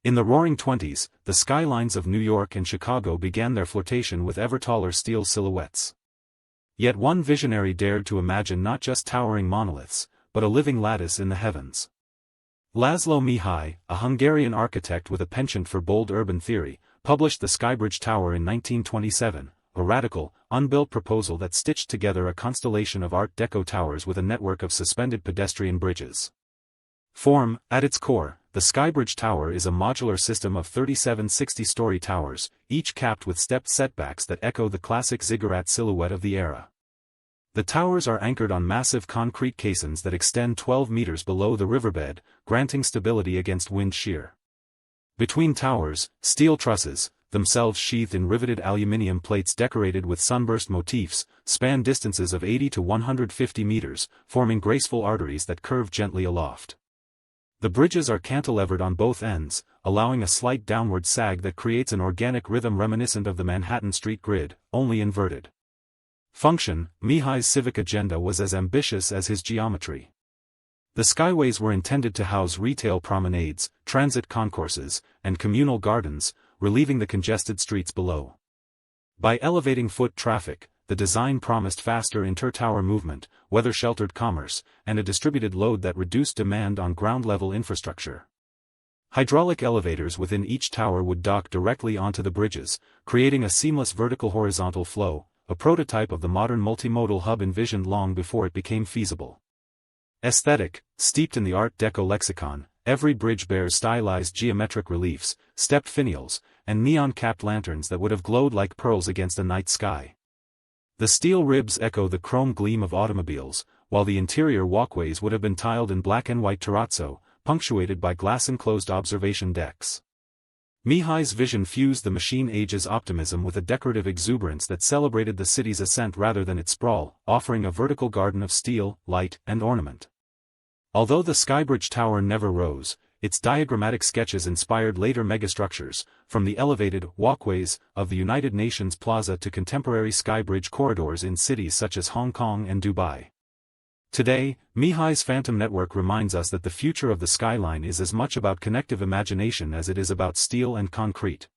In the Roaring Twenties, the skylines of New York and Chicago began their flirtation with ever-taller steel silhouettes. Yet one visionary dared to imagine not just towering monoliths, but a living lattice in the heavens. László Mihály, a Hungarian architect with a penchant for bold urban theory, published the Skybridge Tower in 1927, a radical, unbuilt proposal that stitched together a constellation of Art Deco towers with a network of suspended pedestrian bridges. At its core, the Skybridge Tower is a modular system of 37 60-story towers, each capped with stepped setbacks that echo the classic ziggurat silhouette of the era. The towers are anchored on massive concrete caissons that extend 12 meters below the riverbed, granting stability against wind shear. Between towers, steel trusses, themselves sheathed in riveted aluminium plates decorated with sunburst motifs, span distances of 80 to 150 meters, forming graceful arteries that curve gently aloft. The bridges are cantilevered on both ends, allowing a slight downward sag that creates an organic rhythm reminiscent of the Manhattan Street grid, only inverted. Function: Mihály's civic agenda was as ambitious as his geometry. The skyways were intended to house retail promenades, transit concourses, and communal gardens, relieving the congested streets below. By elevating foot traffic, the design promised faster inter-tower movement, weather-sheltered commerce, and a distributed load that reduced demand on ground-level infrastructure. Hydraulic elevators within each tower would dock directly onto the bridges, creating a seamless vertical-horizontal flow, a prototype of the modern multimodal hub envisioned long before it became feasible. Aesthetic: steeped in the Art Deco lexicon, every bridge bears stylized geometric reliefs, stepped finials, and neon-capped lanterns that would have glowed like pearls against a night sky. The steel ribs echo the chrome gleam of automobiles, while the interior walkways would have been tiled in black and white terrazzo, punctuated by glass-enclosed observation decks. Mihály's vision fused the machine age's optimism with a decorative exuberance that celebrated the city's ascent rather than its sprawl, offering a vertical garden of steel, light, and ornament. Although the Skybridge Tower never rose, its diagrammatic sketches inspired later megastructures, from the elevated walkways of the United Nations Plaza to contemporary skybridge corridors in cities such as Hong Kong and Dubai. Today, Mihály's Phantom Network reminds us that the future of the skyline is as much about connective imagination as it is about steel and concrete.